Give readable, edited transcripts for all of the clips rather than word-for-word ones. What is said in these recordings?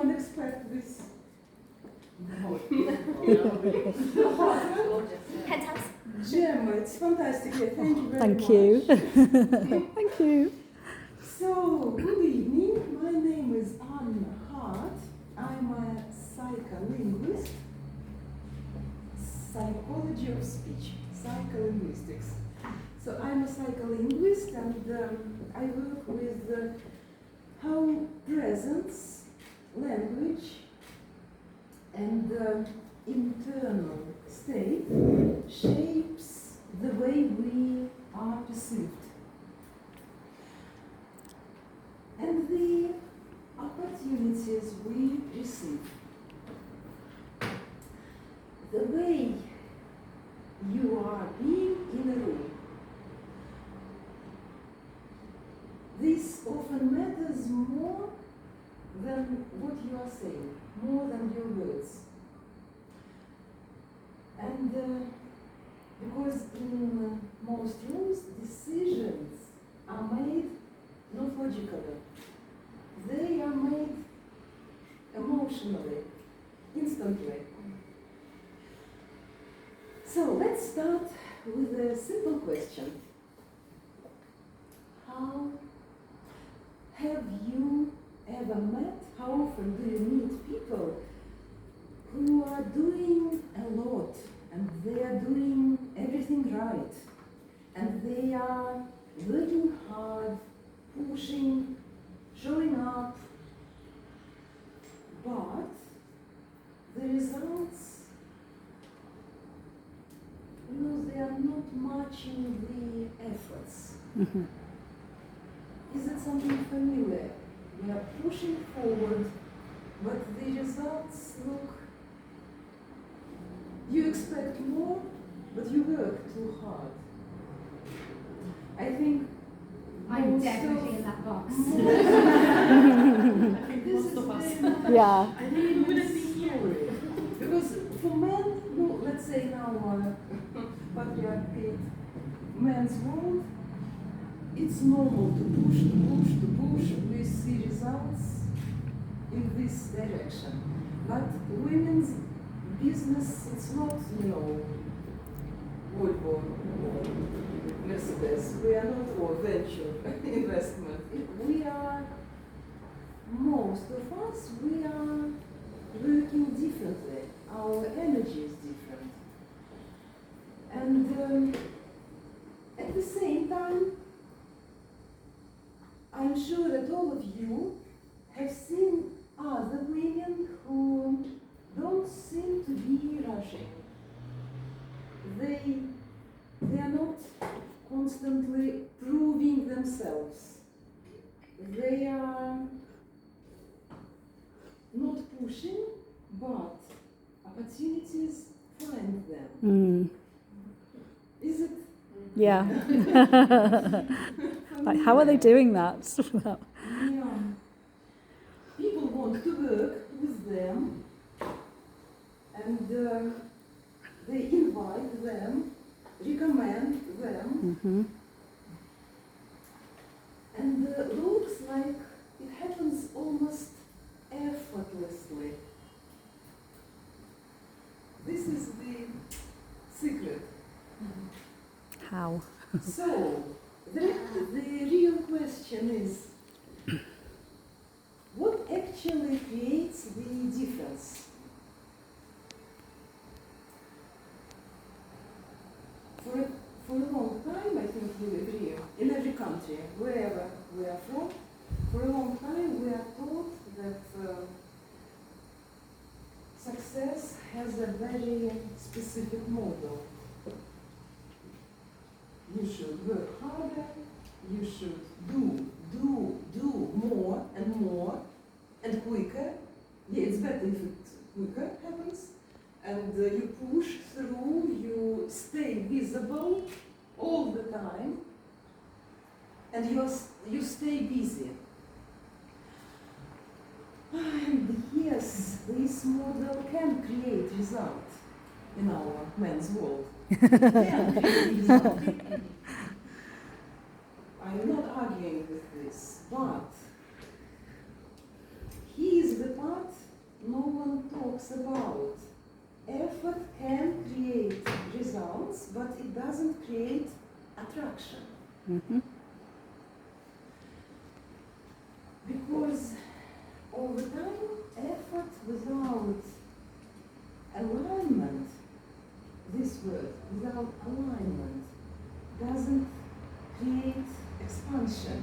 anyone expect this? Penthouse. Gemma, it's fantastic. Yeah, thank you very Thank much. you. Thank you. So, good evening. My name is Anna Hart. I'm a psycholinguist, psychology of speech, psycholinguistics. So I'm a psycholinguist and I work with how presence, language, and internal state shapes the way we are perceived. And the opportunities we receive. The way you are being in a room. This often matters more than what you are saying, more than your words. And because in most rooms, decisions are made not logically. They are made emotionally, instantly. So let's start with a simple question. How have you ever met, how often do you meet people who are doing a lot and they are doing everything right and they are working hard, pushing, showing up, but the results, they are not matching the efforts. Mm-hmm. Is it something familiar? We are pushing forward, but the results look, you expect more, but you work too hard. I think I'm most definitely of- in that box. This is very much Yeah. a really story. Because for men, let's say in our patriarchate men's world, it's normal to push, to push, to push. We see results in this direction. But women's business, it's not, Volvo, Mercedes. We are not for venture investment. We are, most of us, we are working differently. Our energy is different. And at the same time, I'm sure that all of you have seen other women who don't seem to be rushing. They are not constantly proving themselves. They are not pushing, but opportunities find them. Mm. Is it? Yeah. Like, how are they doing that? Yeah. People want to work with them, and they invite them, recommend them, Mm-hmm. and looks like it happens almost effortlessly. This is the secret. How? So, the real question is, what actually creates the difference? For a long time, I think you agree, in every country, wherever we are from, for a long time we are taught that success has a very specific model. You should work harder, you should do more and quicker. Yeah, it's better if it quicker happens. And you push through, you stay visible all the time, and you stay busy. And yes, this model can create result in our men's world. Can create result. I'm not arguing with this, but he is the part no one talks about. Effort can create results, but it doesn't create attraction. Mhm. Because over time, effort without alignment, this word, without alignment, doesn't create expansion.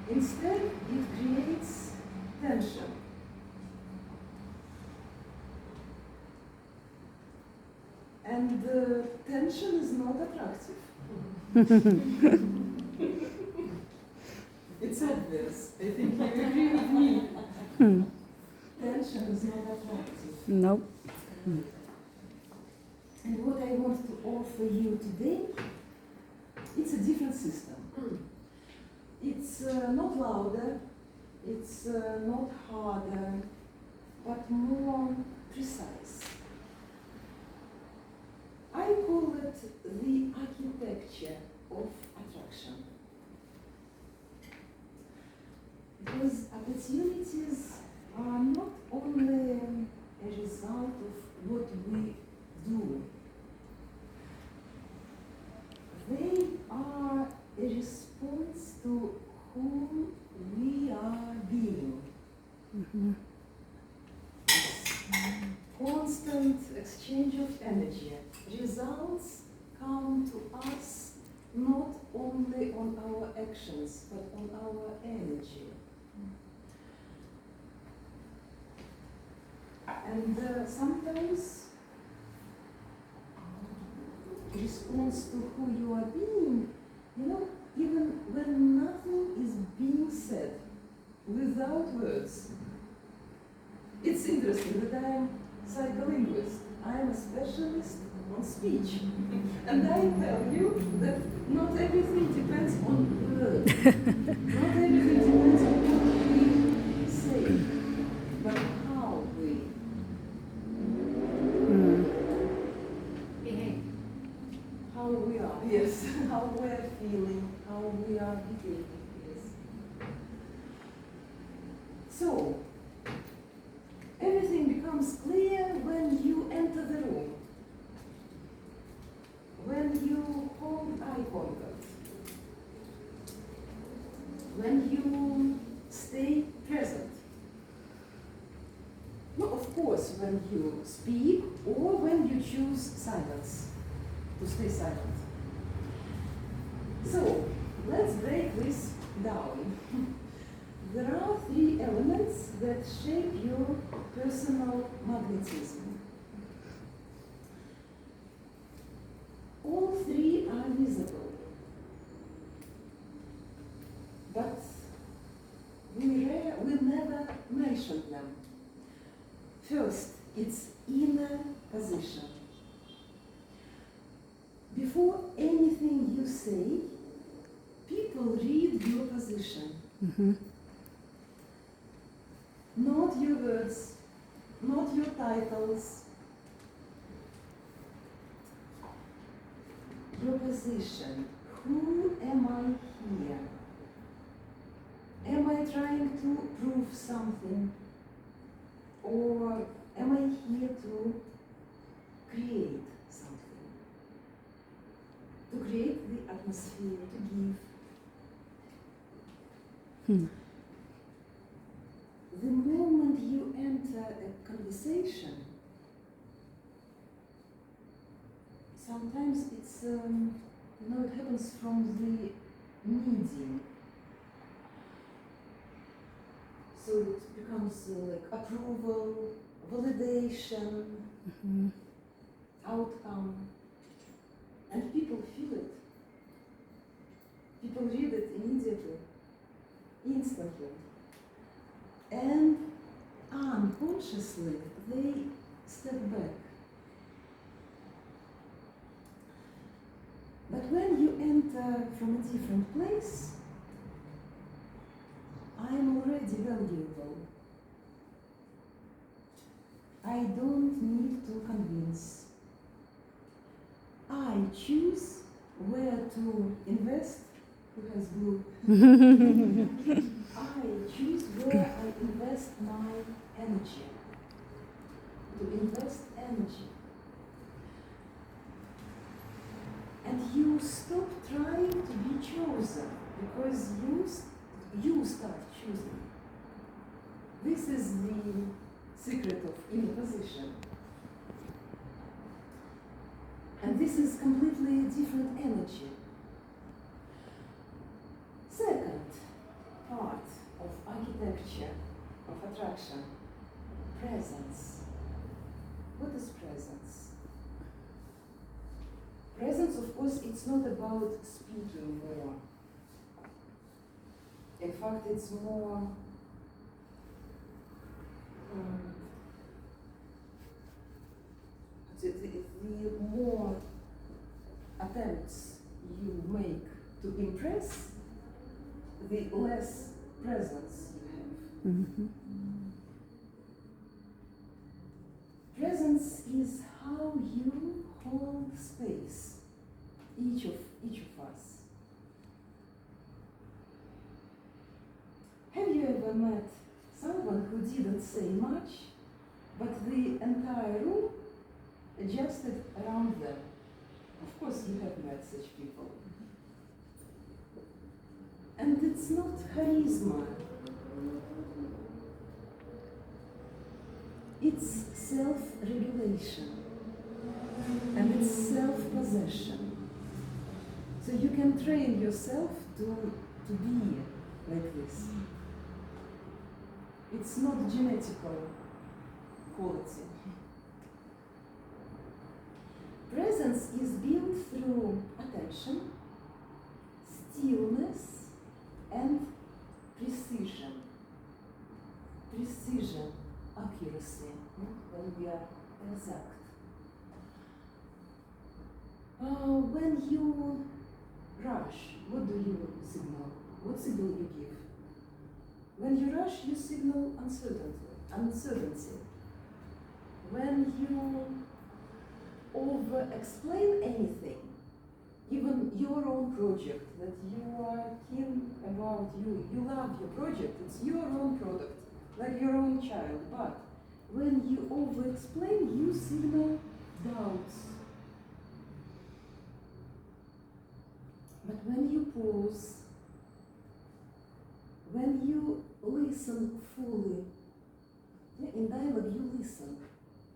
Instead, it creates tension. And tension is not attractive. It's obvious. I think you agree with me. Hmm. Tension is not attractive. Nope. And what I want to offer you today, it's a different system. It's not louder, it's not harder, but more precise. I call it the architecture of attraction. Because opportunities are not only a result of what we do. They are a response to who we are being. Mhm. Constant exchange of energy. Results come to us not only on our actions, but on our energy. And sometimes response to who you are being, you know, even when nothing is being said, without words. It's interesting that I am psycholinguist. I am a specialist on speech. And I tell you that not everything depends on words. Not everything depends on what we say, but how we Mm. behave. How we are, yes. How we are feeling, how we are behaving, yes. So, everything becomes clear when you enter the room, when you hold eye contact, when you stay present. No, of course, when you speak or when you choose silence, to stay silent. So, let's break this down. There are three elements that shape your personal magnetism. All three are visible, but we never mention them. First, it's inner position. Before anything you say, people read your position. Mhm. Not your words, not your titles. Your position. Who am I here? Am I trying to prove something? Or am I here to create something? To create the atmosphere, to give. Hmm. The moment you enter a conversation, sometimes it's, it happens from the needing. So it becomes like approval, validation, Mhm. outcome, and people feel it. People read it immediately, instantly. And unconsciously, they step back. But when you enter from a different place, I am already valuable. I don't need to convince. I choose where to invest Who has blue? I choose where I invest my energy. To invest energy. And you stop trying to be chosen because you start choosing. This is the secret of inner position. And this is completely different energy. Second part of architecture, of attraction, presence. What is presence? Presence, of course, it's not about speaking more. In fact, it's more the more attempts you make to impress, the less presence you have. Mhm. Presence is how you hold space, each of us. Have you ever met someone who didn't say much, but the entire room adjusted around them? Of course you have met such people. And it's not charisma. It's self-regulation. And it's self-possession. So you can train yourself to be like this. It's not genetical quality. Presence is built through attention, stillness, and precision. Precision, accuracy, when we are exact. When you rush, what do you signal? What signal you give? When you rush, you signal uncertainty. When you over-explain anything, even your own project, that you are keen about, you love your project, it's your own product, like your own child, but when you over-explain, you signal doubts. But when you pause, when you listen fully, in dialogue you listen.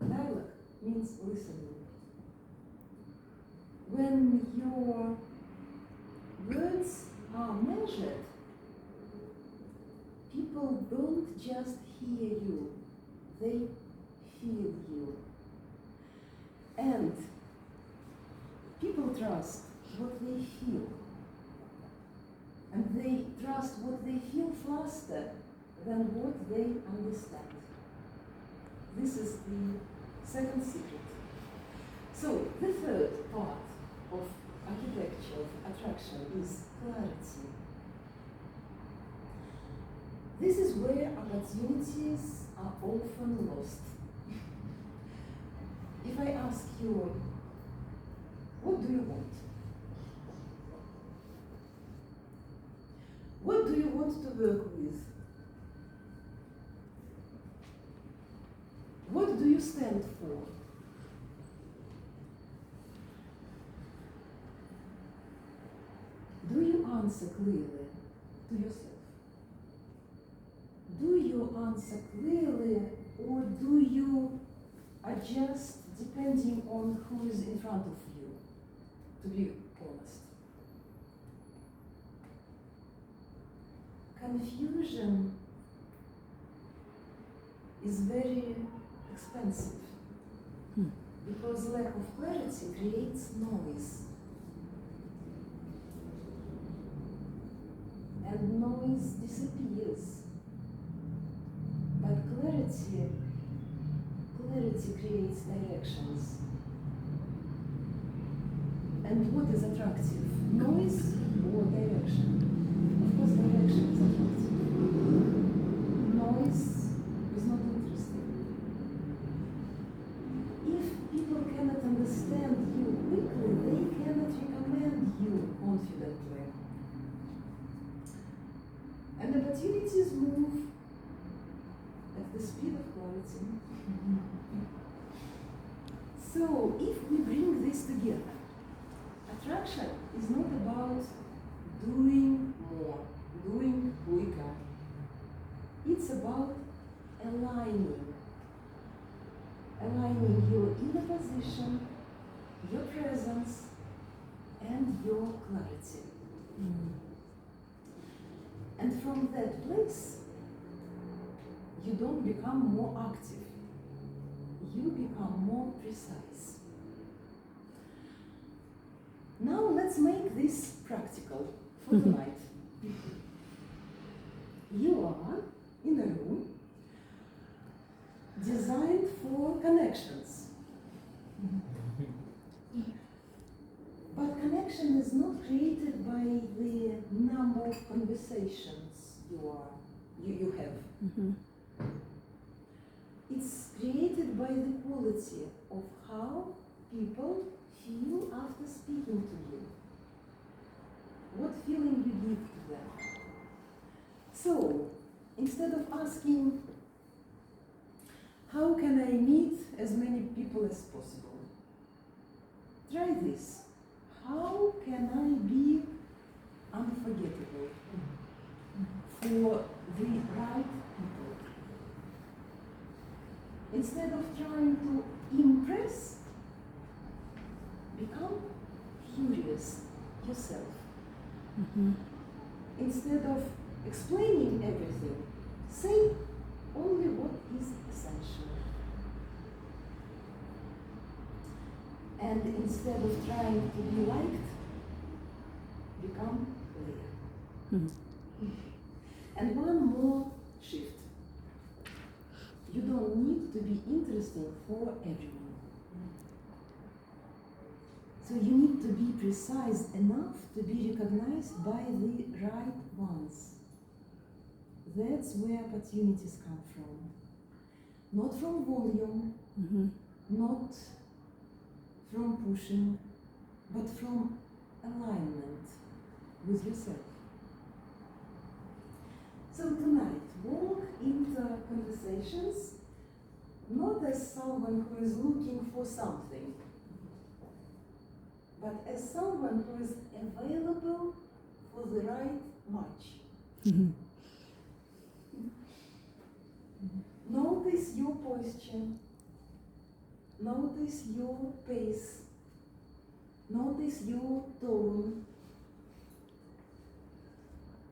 Dialogue means listening. When your words are measured, people don't just hear you, they feel you. And people trust what they feel. And they trust what they feel faster than what they understand. This is the second secret. So, the third part of architecture, of attraction, is clarity. This is where opportunities are often lost. If I ask you, what do you want? What do you want to work with? What do you stand for? Do you answer clearly to yourself? Do you answer clearly, or do you adjust depending on who is in front of you, to be honest? Confusion is very expensive because lack of clarity creates noise. And noise disappears. But clarity creates directions. And what is attractive? Noise or direction? Of course, direction is attractive. Noise is not interesting. If people cannot understand you quickly, they cannot recommend you confidently. speed of clarity. So, if we bring this together, attraction is not about doing more, doing quicker. It's about aligning your inner position, your presence, and your clarity. And from that place, you don't become more active, you become more precise. Now let's make this practical for tonight. You are in a room designed for connections. But connection is not created by the number of conversations you have. It's created by the quality of how people feel after speaking to you. What feeling you give to them. So, instead of asking, how can I meet as many people as possible? Try this. How can I be unforgettable for the right people? Instead of trying to impress, become curious yourself. Instead of explaining everything, say only what is essential. And instead of trying to be liked, become clear. And one more shift. You don't need to be interesting for everyone. So you need to be precise enough to be recognized by the right ones. That's where opportunities come from. Not from volume, not from pushing, but from alignment with yourself. So tonight, walk into conversations not as someone who is looking for something, but as someone who is available for the right match. Notice your posture, notice your pace, notice your tone,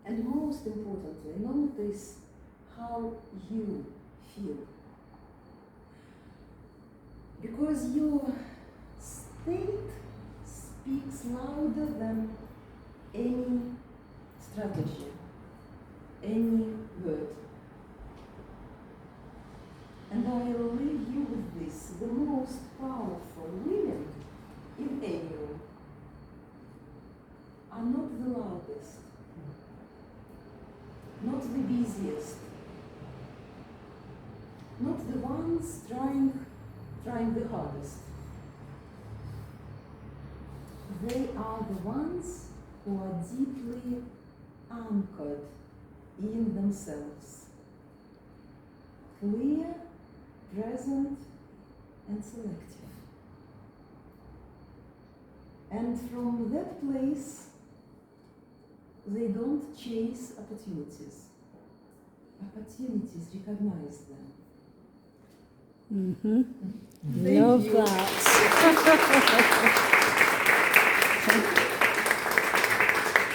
and most importantly, notice how you feel. Because your state speaks louder than any strategy, any word. And I will leave you with this. The most powerful women in any room are not the loudest, not the busiest, not the ones trying the hardest. They are the ones who are deeply anchored in themselves, clear, present, and selective. And from that place, they don't chase opportunities. Opportunities recognize them. Love you. that.